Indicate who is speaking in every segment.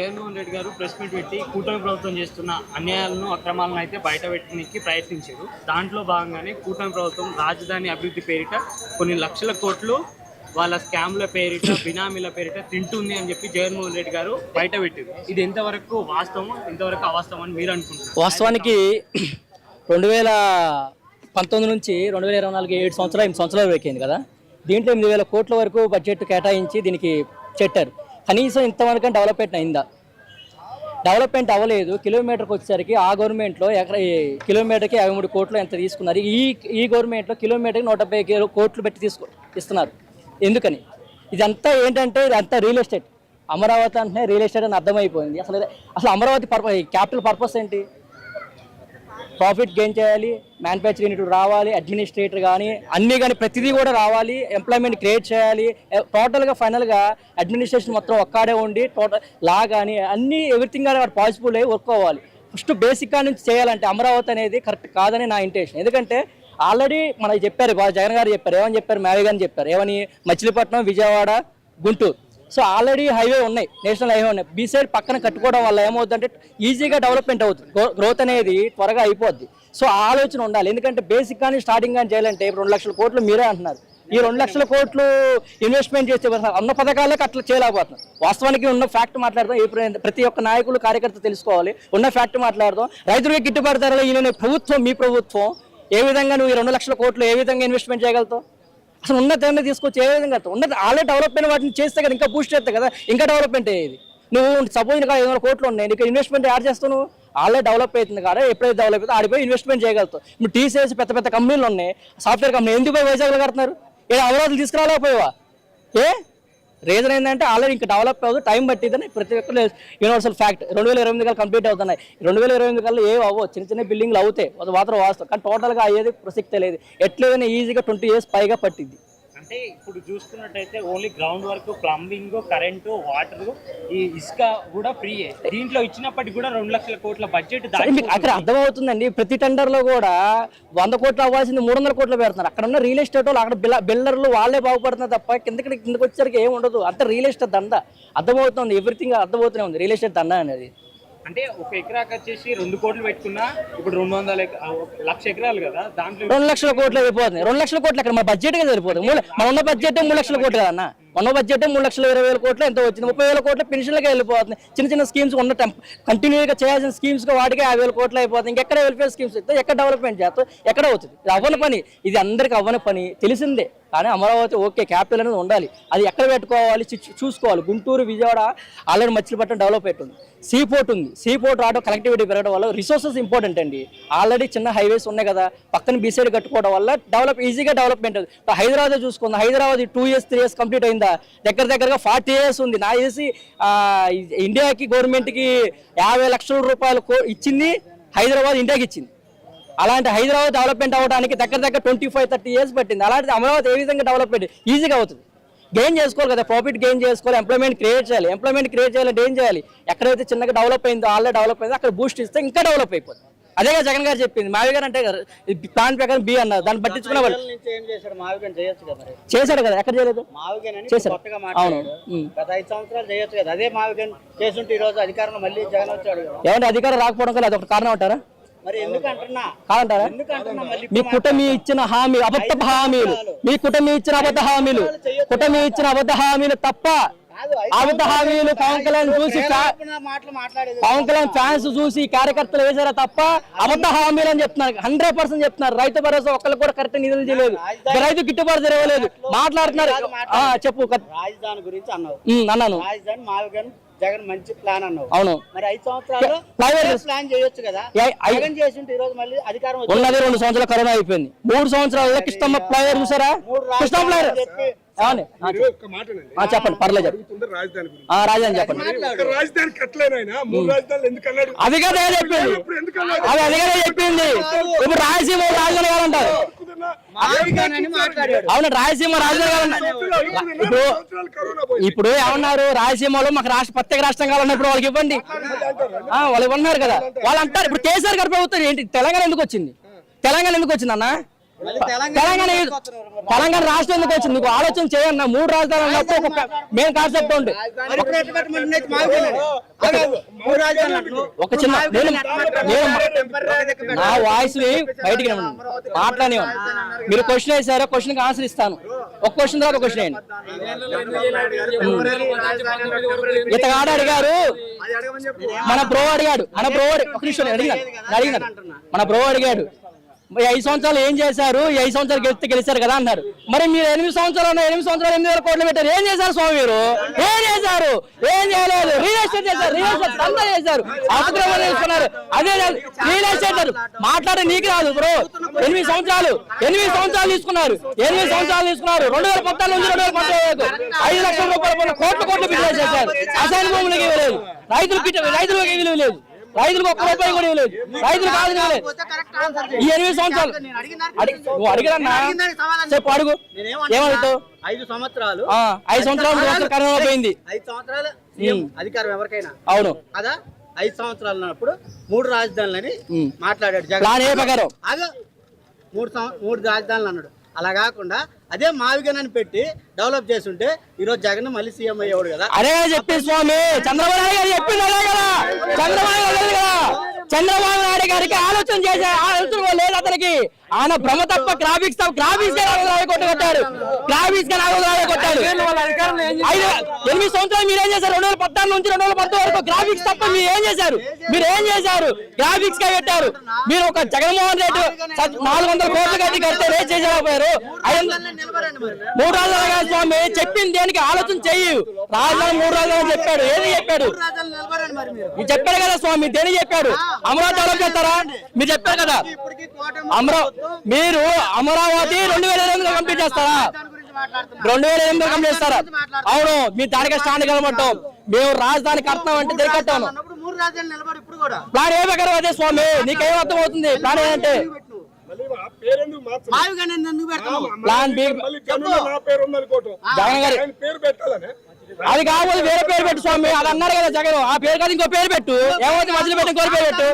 Speaker 1: జగన్మోహన్ రెడ్డి గారు press meet పెట్టి కూటమి ప్రభుత్వం చేస్తున్న అన్యాయాలను అక్రమాలను అయితే బయట పెట్టడానికి ప్రయత్నించారు. దాంట్లో భాగంగానే కూటమి ప్రభుత్వం రాజధాని అభివృద్ధి పేరిట కొన్ని లక్షల కోట్లు వాళ్ళ స్కామ్ల పేరిట బినామీల పేరిట తింటుంది అని చెప్పి జగన్మోహన్ రెడ్డి గారు బయట పెట్టారు. ఇది ఎంతవరకు వాస్తవం, ఎంతవరకు అవాస్తవం అని మీరు అనుకుంటున్నారు?
Speaker 2: వాస్తవానికి 2019 నుంచి 2024 8 సంవత్సరాలు వేకింది కదా. దీంట్లో 8,000 కోట్ల వరకు బడ్జెట్ కేటాయించి దీనికి పెట్టారు. కనీసం ఇంతవరకు డెవలప్మెంట్ అయిందా? డెవలప్మెంట్ అవ్వలేదు. కిలోమీటర్కి వచ్చేసరికి ఆ గవర్నమెంట్లో కిలోమీటర్కి 53 కోట్లు ఎంత తీసుకున్నారు. ఈ గవర్నమెంట్లో కిలోమీటర్కి 170 కోట్లు పెట్టి ఇస్తున్నారు. ఎందుకని? ఇదంతా ఏంటంటే ఇదంతా రియల్ ఎస్టేట్. అమరావతి అంటే రియల్ ఎస్టేట్ అని అర్థమైపోయింది. అసలు అమరావతి క్యాపిటల్ పర్పస్ ఏంటి? ప్రాఫిట్ గెయిన్ చేయాలి, మ్యానుఫ్యాక్చరింగ్ యూనిట్ రావాలి, అడ్మినిస్ట్రేటర్ కానీ అన్నీ కానీ ప్రతిదీ కూడా రావాలి, ఎంప్లాయ్మెంట్ క్రియేట్ చేయాలి. టోటల్గా ఫైనల్గా అడ్మినిస్ట్రేషన్ మొత్తం ఒక్కడే ఉండి టోటల్ లా కానీ అన్నీ ఎవ్రీథింగ్ కానీ పాసిబుల్ అయ్యి వర్క్ అవ్వాలి. ఫస్ట్ బేసిక్గా నుంచి చేయాలంటే అమరావతి అనేది కరెక్ట్ కాదని నా ఇంటెన్షన్. ఎందుకంటే ఆల్రెడీ మనకి చెప్పారు, జగన్ గారు చెప్పారు. ఏమని చెప్పారు? మేవి గారు చెప్పారు. ఏమని? Machilipatnam, Vijayawada, Guntur. So already highway ఉన్నాయి, నేషనల్ హైవే ఉన్నాయి. బీ సైడ్ పక్కన కట్టుకోవడం వల్ల ఏమవుతుందంటే ఈజీగా డెవలప్మెంట్ అవుతుంది, గ్రోత్ అనేది త్వరగా అయిపోద్ది. సో ఆలోచన ఉండాలి. ఎందుకంటే బేసిక్ కానీ స్టార్టింగ్ కానీ చేయాలంటే ఇప్పుడు 2 లక్షల కోట్లు మీరే అంటున్నారు. ఈ 2 లక్షల కోట్లు ఇన్వెస్ట్మెంట్ చేస్తే ఉన్న పథకాలకు అట్లా చేయలేకపోతున్నారు. వాస్తవానికి ఉన్న ఫ్యాక్ట్ మాట్లాడదాం. ఇప్పుడు ప్రతి ఒక్క నాయకులు కార్యకర్త తెలుసుకోవాలి. ఉన్న ఫ్యాక్ట్ మాట్లాడదాం. రైతులకి గిట్టుబాటు ధరలు ఈయన ప్రభుత్వం, మీ ప్రభుత్వం ఏ విధంగా నువ్వు ఈ 2 లక్షల కోట్లు ఏ విధంగా ఇన్వెస్ట్మెంట్ చేయగలుగుతావు? అసలు ఉన్న దాన్ని తీసుకొచ్చి ఏ విధంగా ఉన్నది ఆల్రెడీ డెవలప్మెంట్ వాటిని చేస్తే కదా ఇంకా బూస్ట్ చేస్తే కదా ఇంకా డెవలప్మెంట్ అయ్యేది. నువ్వు సపోజ్ ఇంకా 500 కోట్లు ఉన్నాయి, నీకు ఇన్వెస్ట్మెంట్ యాడ్ చేస్తావు. నువ్వు ఆల్రెడీ డెవలప్ అవుతుంది కదా, ఎప్పుడైతే డెవలప్ అవుతుందో ఆడిపోయి ఇన్వెస్ట్మెంట్ చేయగలుగుతావు. ఇప్పుడు టీసీఎస్ పెద్ద పెద్ద కంపెనీలు ఉన్నాయి, సాఫ్ట్వేర్ కంపెనీ, ఎందుకు పోయి వైజాగ్లో కడుతున్నారు? ఏ అమరావతి తీసుకురాలేకపోయావా? రీజన్ ఏంటంటే ఆల్రెడీ ఇంకా డెవలప్ అవుతుంది, టైం పట్టిద్దని ప్రతి ఒక్కరు యూనివర్సల్ ఫ్యాక్ట్. 2028 కల్లా కంప్లీట్ అవుతున్నాయి. 2028 కల్లా ఏవి అవ్వవు, చిన్న చిన్న బిల్డింగ్లు అవుతాయి, అది మాత్రం వాస్తవం. కానీ టోటల్గా అయ్యేది ప్రసక్తే లేదు. ఎట్లయినా ఈజీగా 20 years పైగా పట్టింది.
Speaker 1: అంటే ఇప్పుడు చూసుకున్నట్టయితే only ground work, plumbing, current, water, ఈ ఇసుక కూడా ఫ్రీ. దీంట్లో ఇచ్చినప్పటికీ కూడా 2 లక్షల కోట్ల బడ్జెట్
Speaker 2: అక్కడ అర్థమవుతుందండి. ప్రతి టెండర్ లో కూడా 100 కోట్లు అవ్వాల్సింది 300 కోట్లు పెడుతున్నారు. అక్కడ ఉన్న రియల్ ఎస్టేట్ వాళ్ళు, అక్కడ బిల్డర్లు వాళ్ళే బాగుపడుతున్నారు తప్ప కిందకి వచ్చేసరికి ఏమి ఉండదు. అంత రియల్ ఎస్టేట్ దండ అర్థమవుతుంది. ఎవ్రీథింగ్ అర్థమవుతూనే ఉంది రియల్ ఎస్టేట్ దండ అనేది.
Speaker 1: అంటే ఒక ఎకరాకి వచ్చేసి 2 కోట్లు పెట్టుకున్నా ఇప్పుడు 200 లక్ష ఎకరాలు కదా, దాంట్లో
Speaker 2: 2 లక్షల కోట్లు అయిపోతుంది. 2 లక్షల కోట్లు అక్కడ మన బడ్జెట్ సరిపోతుంది. మన ఉన్న బడ్జెట్ 3 లక్షల కోట్లు కదన్నా. మన బడ్జెట్ 3,20,000 కోట్లు ఎంత వచ్చింది? 30,000 కోట్లు పెన్షన్లకే వెళ్ళిపోతుంది. చిన్న చిన్న స్కీమ్స్ ఉన్న కంటిన్యూగా చేయాల్సిన స్కీమ్స్ వాటికే 50,000 కోట్లు అయిపోతుంది. ఇంకెక్కడ వెల్ఫేర్ స్కీమ్స్ ఇస్తే ఎక్కడ డెవలప్మెంట్ చేస్తాం? ఎక్కడ అవుతుంది? ఇది అవ్వని పని. ఇది అందరికి అవ్వని పని తెలిసిందే. కానీ అమరావతి ఓకే, క్యాపిటల్ అనేది ఉండాలి. అది ఎక్కడ పెట్టుకోవాలి చూసుకోవాలి. గుంటూరు, విజయవాడ ఆల్రెడీ మచిలీపట్నం డెవలప్ అవుతుంది. సీపోర్ట్ ఉంది. సీపోర్ట్ రావడం, కనెక్టివిటీ పెరగడం వల్ల రిసోర్సెస్ ఇంపార్టెంట్ అండి. ఆల్రెడీ చిన్న హైవేస్ ఉన్నాయి కదా, పక్కన బీసైడ్ కట్టుకోవడం వల్ల ఈజీగా డెవలప్మెంట్ అవుతుంది. హైదరాబాద్ చూసుకుందాం. హైదరాబాద్ 2 years 3 years కంప్లీట్ అయిందా? దగ్గరగా 40 years ఉంది. నా చేసి ఇండియాకి గవర్నమెంట్కి 50 లక్షల రూపాయలు ఇచ్చింది హైదరాబాద్, ఇండియాకి ఇచ్చింది. అలాంటి హైదరాబాద్ డెవలప్మెంట్ అవ్వడానికి దగ్గర 25-30 years పట్టింది. అలాంటి అమరావతి ఏ విధంగా డెవలప్మెంట్ ఈజీగా అవుతుంది? గెయిన్ చేసుకోవాలి కదా, ప్రాఫిట్ గెయిన్ చేసుకోవాలి, ఎంప్లాయ్మెంట్ క్రియేట్ చేయాలి. ఎంప్లాయ్మెంట్ క్రియేట్ చేయాలంటే ఏం చేయాలి? ఎక్కడైతే చిన్నగా డెవలప్ అయిందో, ఆల్రెడీ డెవలప్ అయిందో అక్కడ బూస్ట్ ఇస్తే ఇంకా డెవలప్ అయిపోతుంది. అదేగా జగన్ గారు చెప్పింది. మావి గారు అంటే ప్లాన్ ప్రకారం బి అన్నారు, దాన్ని పట్టించుకునే వాళ్ళు చేశాడు కదా. ఎక్కడ చేయలేదు? చేశారు. అవును, ఏమంటే అధికారం రాకపోవడం కదా అదొక కారణం అంటారా? కాదంటారా? మీ కుటుంబీ ఇచ్చిన హామీ అబద్ధ హామీలు, మీ కుటుంబీ ఇచ్చిన అబద్ధ హామీలు, కుటుంబీ ఇచ్చిన అబద్ధ హామీలు తప్ప అబద్ధ హామీలు పవన్ కళ్యాణ్ చూసి, పవన్ కళ్యాణ్ ఫ్యాన్స్ చూసి కార్యకర్తలు వేసారా తప్ప అబద్ధ హామీలు అని చెప్తున్నారు. 100% చెప్తున్నారు. రైతు భరోసా ఒక్కరికి కూడా కరెక్ట్ నిధులు చేయలేదు, రైతు గిట్టుబాటు జరగలేదు. మాట్లాడుతున్నారు. చెప్పు.
Speaker 3: రాజధాని గురించి
Speaker 2: అన్నాను.
Speaker 3: రాజధాని జగన్ మంచి ప్లాన్ అన్నావు.
Speaker 2: అవును,
Speaker 3: మరి 5 సంవత్సరాలు ప్లాన్ చేయొచ్చు కదా. జగన్ చేసింటే ఈ రోజు మళ్ళీ అధికారం
Speaker 2: ఉన్నది. 2 సంవత్సరాలు కరోనా అయిపోయింది. 3 సంవత్సరాల్లో కృష్ణమ్మ ప్లేయర్ చూసారా? కృష్ణ ప్లేయర్ చెప్పండి, పర్లేదు. రాజధాని చెప్పండి. అది కదా చెప్పింది. అది కదా చెప్పింది. ఇప్పుడు రాయలసీమ రాజధాని కావాలంటారు. అవును, రాయలసీమ రాజధాని కావాలంటారు. ఇప్పుడు ఏమన్నారు? రాయలసీమలో మాకు ప్రత్యేక రాష్ట్రం కావాలన్నప్పుడు వాళ్ళకి ఇవ్వండి, వాళ్ళు ఇవ్వన్నారు కదా. వాళ్ళు అంటారు. ఇప్పుడు కేసీఆర్ గారి ప్రభుత్వం ఏంటి? తెలంగాణ ఎందుకు వచ్చింది? తెలంగాణ ఎందుకు వచ్చింది అన్న? తెలంగాణ రాష్ట్రం ఎందుకు వచ్చింది? నీకు ఆలోచన చేయన్న. 3 రాజధానులు అన్నప్పుడు ఒక మెయిన్ కాన్సెప్ట్ ఉంది. ఒక చిన్న నా వాయిస్ బయటికి మాట్లాడే మీరు క్వశ్చన్ వేసారో క్వశ్చన్ ఆన్సర్ ఇస్తాను. ఒక క్వశ్చన్ తర్వాత క్వశ్చన్ వేయండి. ఇతగాడు అడిగారు, మన బ్రో అడిగాడు, ఒక నిమిషం అడిగినారు మన బ్రో అడిగాడు 5 సంవత్సరాలు ఏం చేశారు, 5 సంవత్సరాలు గెలిచారు కదా అన్నారు. మరి మీరు 8 సంవత్సరాలు 8,000 కోట్లు పెట్టారు. ఏం చేశారు స్వామి మీరు? ఏం చేశారు? ఏం చేయలేదు. రియల్ ఎస్టేట్ చేశారు, రియల్ ఎస్టేట్ అంతా చేశారు. అపగ్రహం తీసుకున్నారు. అదే రియల్ ఎస్టేట్ మాట్లాడే నీకు రాదు బ్రో. 8 సంవత్సరాలు తీసుకున్నారు. 8 సంవత్సరాలు తీసుకున్నారు. 2014 నుంచి 2015 వరకు 5 లక్షల రూపాయల కోట్లు బిజినెస్ చేశారు. అసైన్ భూములకి ఇవ్వలేదు, రైతులకు ఇవ్వలేదు, రైతులకు 1 రూపాయి కూడా ఇవ్వలేదు. రైతులు కాదు ఈ 8 సంవత్సరాలు నువ్వు అడిగిరన్నా చెప్పు, అడుగు. ఏమడుగుతావు?
Speaker 3: 5 సంవత్సరాలు
Speaker 2: 5 సంవత్సరాలు కరోనా పోయింది.
Speaker 3: 5 సంవత్సరాలు అధికారం ఎవరికైనా
Speaker 2: అవును
Speaker 3: కదా. 5 సంవత్సరాలు ఉన్నప్పుడు 3 రాజధానులని మాట్లాడాడు జగన్.
Speaker 2: ప్లాన్ ఏ ప్రకారం
Speaker 3: 3 రాజధానులు అన్నాడు. అలా కాకుండా అదే మావిగనని పెట్టి డెవలప్ చేస్తుంటే ఈ రోజు జగన్ మళ్ళీ సీఎం అయ్యేవాడు కదా.
Speaker 2: అదే చెప్పి స్వామి చంద్రబాబు నాయుడు గారు చెప్పింది అదే కదా. చంద్రబాబు నాయుడు గారికి ఆలోచన చేసే ఆలోచన లేదు అతనికి. ఆయన భ్రమ తప్ప గ్రాఫిక్స్ కొట్టాడు. 8 సంవత్సరాలు మీరేం చేశారు? 2014 నుంచి 2010 వరకు గ్రాఫిక్స్ తప్ప మీరు ఏం చేశారు? గ్రాఫిక్స్ గా పెట్టారు. మీరు ఒక జగన్మోహన్ రెడ్డి 400 కోట్ల గది కడితే రేట్ చేసేపోయారు. 3 రాజధానులు స్వామి చెప్పింది దేనికి? ఆలోచన చెయ్యి. రాజధాని 3 రాజధానులు చెప్పాడు. ఏది చెప్పాడు? చెప్పాడు కదా స్వామి. దేని చెప్పాడు? అమరావతి డెవలప్ చేస్తారా? మీరు చెప్పారు కదా మీరు అమరావతి 2008లో కంప్లీట్ చేస్తారా? 2008లో కంప్లీట్ చేస్తారా? అవును. మీరు దానికే స్టాండ్ కలమంటాం. మేము రాజధాని కడతాం అంటే దిగట్టాను. ప్లాన్ ఏ ప్రకారం అదే స్వామి. నీకేం అర్థం అవుతుంది ప్లాన్ ఏంటంటే? ప్లాన్ బి జగన్ గారి అది కావాలి. వేరే పేరు పెట్టు స్వామి. అది అన్నారు కదా జగన్. ఆ పేరు కాదు ఇంకో పేరు పెట్టు. ఏమైతే మధ్యలో పెట్టి ఇంకో పేరు పెట్టు.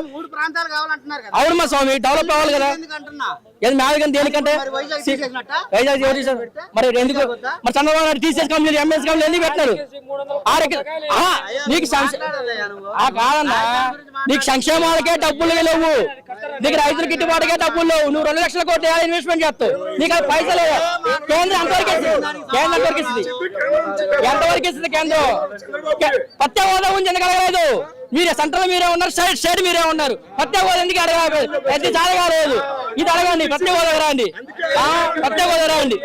Speaker 2: అవును మా స్వామి డెవలప్ అవ్వాలి కదా. మ్యాథ్స్ దేనికంటే వైజాగ్ మరి ఎందుకు మరి చంద్రబాబు నాయుడు టీసీఎస్ కంపెనీలు ఎంఎస్ కంపెనీలు ఎందుకు పెట్టినారు? నీకు కాదన్నా, నీకు సంక్షేమాలకే డబ్బులు లేవు, నీకు రైతుల గిట్టుబాటుకే డబ్బులు లేవు. నువ్వు 2 లక్షల కోట్లు ఇన్వెస్ట్మెంట్ చేస్తావు. నీకు అది పైసలు లేవు. కేంద్రం ఎంతవరకు ఇస్తుంది? ఎంతవరకు ఇస్తుంది కేంద్రం? ప్రత్యేక హోదా గురించి ఎందుకు అడగలేదు? మీరే సెంట్రల్ మీరే ఉన్నారు, స్టేట్ మీరే ఉన్నారు. ప్రత్యేక హోదా ఎందుకు అడగలేదు? అది చాలగాలేదు. ఇది అడగండి. ప్రత్యేక హోదా రండి, ప్రత్యేక హోదా రండి.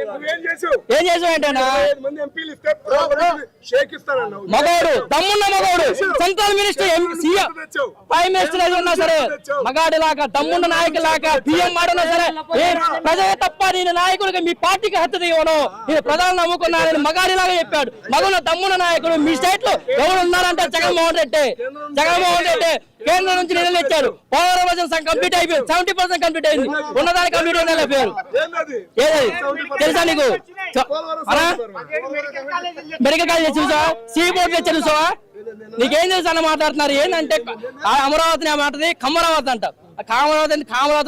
Speaker 2: ఏం చేసావు ఏంటన్నా? మగోడు దమ్మున్న మగోడు central minister, CM, prime minister ఏది ఉన్నా సరే మగాడి లాగా దమ్మున్న నాయకులు లాగా బియ్యం మాడున్నా సరే ప్రజలే తప్ప నేను నాయకుడికి మీ పార్టీకి హత్య ఇవ్వను, నేను ప్రజలను నమ్ముకున్నానని మగాడి లాగా చెప్పాడు. మగన్న దమ్మున్న నాయకుడు మీ స్టేట్ లో ఎవరు ఉన్నారంటే జగన్మోహన్ రెడ్డి. కేంద్రం నుంచి నిధులు ఇచ్చారు. పోలవరం కంప్లీట్ అయిపోయింది. 70% కంప్లీట్ అయింది. ఉన్నదాన్ని కంప్లీట్ అయిన పేరు తెలుసా నీకు? మెడికల్ కాలేజ్ చూసావా? సీ బోర్డు తెచ్చారు చూసావా? నీకేం తెలుసు అన్న మాట్లాడుతున్నారు. ఏంటంటే అమరావతిని మాటది కమరావతి అంట. కామరావతి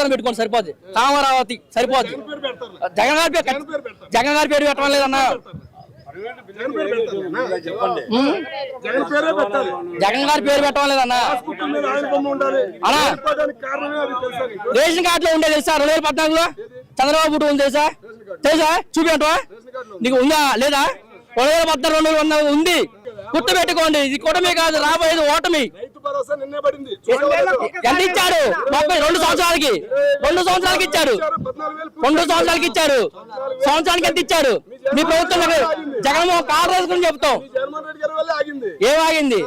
Speaker 2: అని పెట్టుకోండి సరిపోద్ది. కామరావతి సరిపోద్ది. జగన్ గారి పేరు పెట్టడం లేదన్నా. జగన్ గారి పేరు పెట్టడం లేదన్నా. రేషన్ కార్డు లో ఉండే తెలుసా? 2014లో చంద్రబాబు పుట్టు ఉంది తెలుసా? చూపించవా? నీకు ఉందా లేదా? 2014 ఉంది. గుర్తు పెట్టుకోండి. ఇది కూటమి కాదు, రాబోయేది ఓటమి. ఎంత ఇచ్చాడు? 2 సంవత్సరాలకి ఇచ్చాడు. 2 సంవత్సరాలకి ఇచ్చాడు. సంవత్సరానికి ఎంత ఇచ్చాడు? మీ ప్రభుత్వం జగన్మోహన్ కారు వేసుకుని చెప్తాం. ఏమాగింది?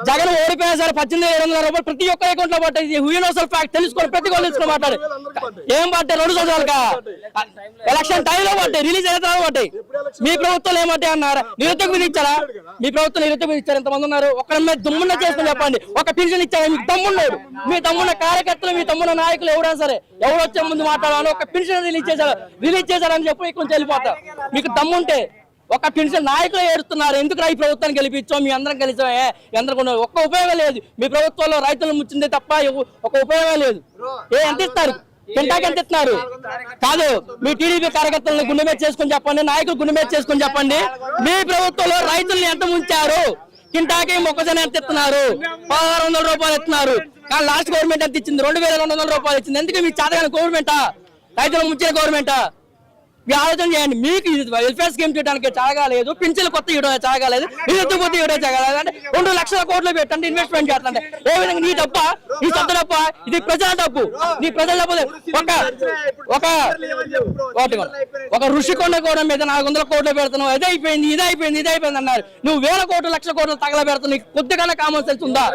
Speaker 2: జగన్ ఓడిపోయినా సరే 18,700 రూపాయలు ప్రతి ఒక్క అకౌంట్ లో పట్టాయి. యూనివర్సల్ ఫ్యాక్ట్ తెలుసుకొని ప్రతి ఒక్కరు తెలుసుకుని మాట్లాడు. ఏం పట్టాయి? 2 సంవత్సరాలుగా ఎలక్షన్ టైంలో పట్టాయి, రిలీజ్ అయిన తర్వాత పట్టాయి. మీ ప్రభుత్వం ఏమంటాయి అన్నారు? నిరుద్యోగ మీద ఇచ్చారా? మీ ప్రభుత్వం నిరుద్యోగ మీద ఇచ్చారు. ఎంతమంది ఉన్నారు? ఒక్కరి మీద దుమ్మున్న చేసుకుని చెప్పండి. ఒక పెన్షన్ ఇచ్చారా? మీకు దమ్మున్నాడు. మీ తమ్మున్న కార్యకర్తలు, మీ తమ్మున్న నాయకులు ఎవరైనా సరే ఎవరు వచ్చే ముందు మాట్లాడాలి. ఒక పెన్షన్ రిలీజ్ చేశారని చెప్పి ఇక్కడ వెళ్ళిపోతా. మీకు దమ్ముంటే ఒక పెన్షన్ నాయకులు ఏడుస్తున్నారు. ఎందుకు ఈ ప్రభుత్వాన్ని గెలిపించాం? మీ అందరం కలిసామే. అందరికీ ఒక్క ఉపయోగం లేదు. మీ ప్రభుత్వంలో రైతులు ముచ్చిందే తప్ప ఒక ఉపయోగం లేదు. ఎంత ఇస్తారు? కింటాకి ఎంత ఇస్తున్నారు? కాదు, మీ టీడీపీ కార్యకర్తలను గుండె మీద చేసుకుని చెప్పండి, నాయకులు గుండె మీద చేసుకుని చెప్పండి. మీ ప్రభుత్వంలో రైతుల్ని ఎంత ముంచారు? కింటాకి మొక్కజొన్న ఎంత ఇస్తున్నారు? 1600 రూపాయలు ఇస్తున్నారు. కానీ లాస్ట్ గవర్నమెంట్ ఎంత ఇచ్చింది? 2200 రూపాయలు ఇచ్చింది. ఎందుకు మీ చేతగాని గవర్నమెంటా? రైతులు ముంచిన గవర్నమెంటా? మీ ఆలోచన చేయండి. మీకు వెల్ఫేర్ స్కీమ్ చేయడానికి చాగలేదు, పింఛన్లు కొత్త ఇవ్వడం చాగలేదు, నిరుద్యోగ కొత్త ఇవ్వడం చాగలేదు అంటే 2 లక్షల కోట్లు పెట్టండి ఇన్వెస్ట్మెంట్ చేస్తుంటే ఏ విధంగా నీ డబ్బా, నీ సొంత డబ్బా? ఇది ప్రజల డబ్బు. నీ ప్రజల డబ్బు. ఒక ఋషికొండ కూడా మీద 400 కోట్లు పెడుతున్నావు. ఇది అయిపోయింది, ఇది అయిపోయింది, ఇది అయిపోయింది అన్నారు. నువ్వు 1000 కోట్లు 1,00,000 కోట్లు తగల పెడుతున్నావు. నీకు కొద్దిగా కామన్ సెన్స్ ఉందా?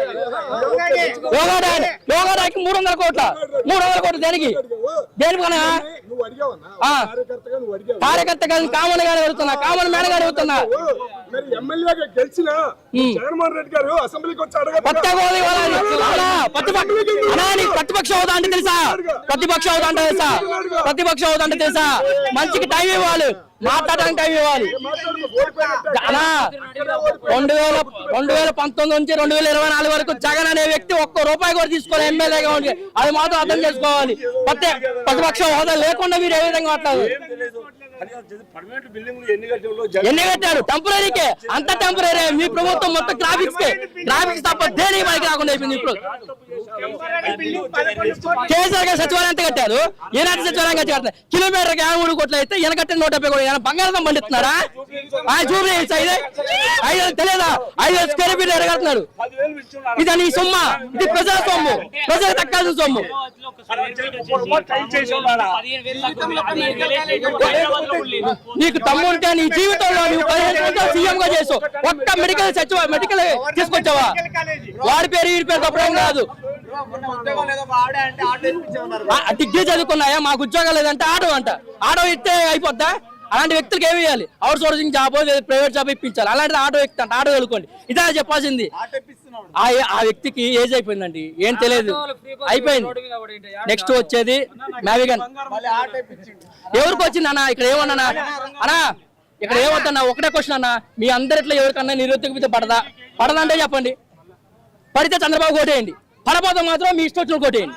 Speaker 2: యోగాడాకి 300 కోట్ల 300 కోట్లు దేనికి? దేనికన్నా? కార్యకర్త కాదు, కామన్ గారు అడుగుతున్నా, కామన్ మ్యాన్ గారు అడుగుతున్నా. ప్రతిపక్ష హోదా అంటే తెలుసా? ప్రతిపక్ష హోదా అంటే తెలుసా? ప్రతిపక్ష హోదా అంటే తెలుసా? మంచికి టైం ఇవ్వాలి, మాట్లాడడానికి టైం ఇవ్వాలి. 2019 నుంచి 2024 వరకు జగన్ అనే వ్యక్తి ₹1 కూడా తీసుకోవాలి ఎమ్మెల్యేగా ఉండి. అది మాత్రం అర్థం చేసుకోవాలి. ప్రతిపక్ష హోదా లేకుండా మీరు ఏ విధంగా మాట్లాడారు? ఎన్ని కట్టారు? టెంపరీకే, అంత టెంపరీ. మీ ప్రభుత్వం మొత్తం గ్రాఫిక్స్ తప్ప దేనికి పనికి రాకుండా అయిపోయింది. ఇప్పుడు కేసీఆర్ గారు సచివాలయం ఎంత కట్టారు? ఏనాటి సచివాలయం కట్టారు? కిలోమీటర్ 53 కోట్లు అయితే ఈయన కట్టిన 170 కోట్లు. బంగాళాదుంప పండిస్తున్నారా? చూపి తెలియదా? 5,000 స్క్వేర్ ఫీట్ ఎరగడుతున్నాడు. ఇది నీ సొమ్ము, ఇది ప్రజల సొమ్ము, ప్రజలకు దక్కాల్సిన సొమ్ము. నీకు తమ్ముంటే నీ జీవితంలో నువ్వు 15 సంవత్సరాలు సీఎం గా చేసావు. ఒక్క మెడికల్ తీసుకొచ్చావా? వాడి పేరు వీడి పేరు తప్పడం కాదు. డిగ్రీ చదువుకున్నాయా? మాకు ఉద్యోగం లేదంటే ఆటో ఇస్తే అయిపోద్దా? అలాంటి వ్యక్తులకు ఏమి ఇవ్వాలి? Outsourcing job, private job ఇప్పించాలి. అలాంటి ఆటో వ్యక్తి అంటే ఆటో చదువుకోండి. ఇదే చెప్పాల్సింది. ఆ వ్యక్తికి ఏజ్ అయిపోయిందండి, ఏం తెలియదు, అయిపోయింది. నెక్స్ట్ వచ్చేది మ్యావిగన్. ఎవరికి వచ్చింది అన్న? ఇక్కడ ఏమన్నా అన్నా, ఇక్కడ ఏమవుతున్నా? ఒకటే క్వశ్చన్ అన్న, మీ అందరిట్లో ఎవరికన్నా నిరుద్యోగ పడదంటే చెప్పండి. పడితే చంద్రబాబు కోటేయండి, పడపోతే మాత్రం మీ ఇష్టం వచ్చిన కోటేయండి.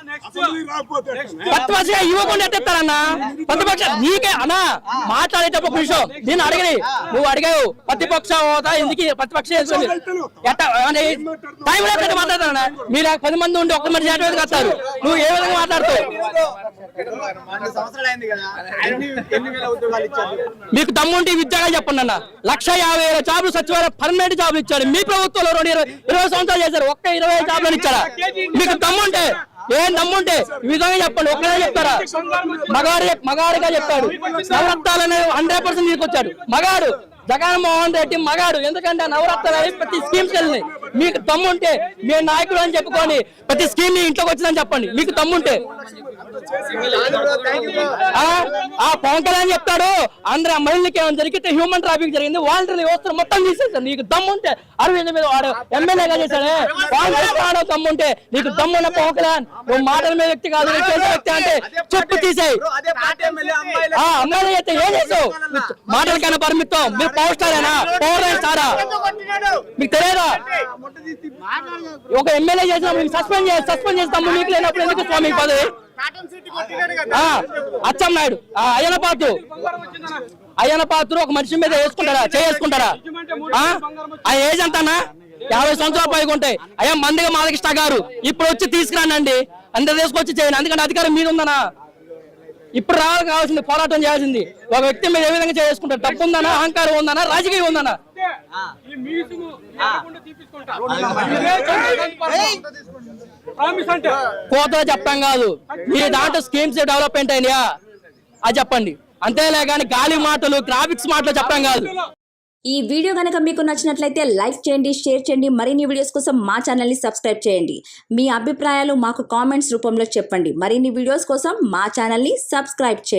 Speaker 2: ప్రతిపక్ష ఇవ్వకుండా ఎట్టేస్తారన్నా? ప్రతిపక్ష నీకే అన్నా మాట్లాడేటప్పుడు ఒక విషయం నేను అడిగి, నువ్వు అడిగావు ప్రతిపక్ష హోదా ఎందుకు? ప్రతిపక్ష టైం లేకపోతే మాట్లాడతారన్నా? మీరు 10 మంది ఉండి 1 మనిషి ఏటో కడతారు. నువ్వు ఏ విధంగా మాట్లాడుతావు? మీకు దమ్ముంటే ఉద్యోగాలు చెప్పండి అన్న. 150,000 జాబులు సచివాలయం పర్మనెంట్ జాబులు ఇచ్చారు. మీ ప్రభుత్వంలో 20 సంవత్సరాలు చేశారు. ఒక్క 20 జాబులు ఇచ్చారా? మీకు దమ్ముంటే, ఏం దమ్ముంటే ఈ విధంగా చెప్పండి. ఒక్కడే చెప్తారా? మగాడిగా చెప్తాడు. నవరత్నాలనే 100% తీసుకొచ్చాడు మగాడు. జగన్మోహన్ రెడ్డి మగాడు. ఎందుకంటే నవరత్నాలు ప్రతి స్కీమ్స్ వెళ్ళినాయి. మీకు దమ్ముంటే మీ నాయకుడు అని చెప్పుకొని ప్రతి స్కీమ్ ఇంట్లోకి వచ్చిందని చెప్పండి. మీకు దమ్ముంటే పవన్ కళ్యాణ్ చెప్తాడు, ఆంధ్ర మహిళలకి ఏమైనా జరిగితే హ్యూమన్ ట్రాఫిక్ జరిగింది, వాలంటీర్ వ్యవస్థ మొత్తం తీసేసాడు. నీకు దమ్ముంటే 60 మీద వాడు ఎమ్మెల్యేగా చేశాడే, వాడు దమ్ముంటే నీకు దమ్మున్న పవన్ కళ్యాణ్. నువ్వు మాటల మీద వ్యక్తి కాదు, చేసే వ్యక్తి అంటే చెప్పు తీసేయి. అమ్మాయిలు అయితే ఏం చేసావు? మాటలకైనా పరిమితం. మీరు పవర్ స్టారేనా? పవర్ స్టారా? మీకు తెలియదా? ఒక ఎమ్మెల్యే చేసిన మీకు సస్పెండ్ చేసి తమ్ముడు మీకు లేనప్పుడు ఎందుకు స్వామి పదవి? అచ్చం నాయుడు, అయ్యన పాత్ర ఒక మనిషి మీద చేసుకుంటారా? ఆ ఏజ్ అంతానా? 50 సంవత్సరాలు పైగా ఉంటాయి. అయ్యా మందిగా మాధకృష్ణ గారు ఇప్పుడు వచ్చి తీసుకురానండి, అందరు తీసుకొచ్చి చేయండి. అందుకంటే అధికారం మీద ఉందనా? ఇప్పుడు కావాల్సింది పోరాటం చేయాల్సింది. ఒక వ్యక్తి మీద ఏ విధంగా చేసుకుంటారు? డబ్బు ఉందనా? అహంకారం ఉందనా? రాజకీయం ఉందనా? కోతలో చెప్పడం కాదు, మీ దాంట్లో స్కీమ్స్ డెవలప్మెంట్ అయినాయా అది చెప్పండి. అంతేలే కానీ గాలి మాటలు, గ్రాఫిక్స్ మాటలు చెప్పడం కాదు.
Speaker 4: ఈ వీడియో కనుక మీకు నచ్చినట్లయితే లైక్ చేయండి, షేర్ చేయండి. మరిన్ని వీడియోస్ కోసం మా ఛానల్ని సబ్స్క్రైబ్ చేయండి. మీ అభిప్రాయాలు మాకు కామెంట్స్ రూపంలో చెప్పండి. మరిన్ని వీడియోస్ కోసం మా ఛానల్ని సబ్స్క్రైబ్ చేయండి.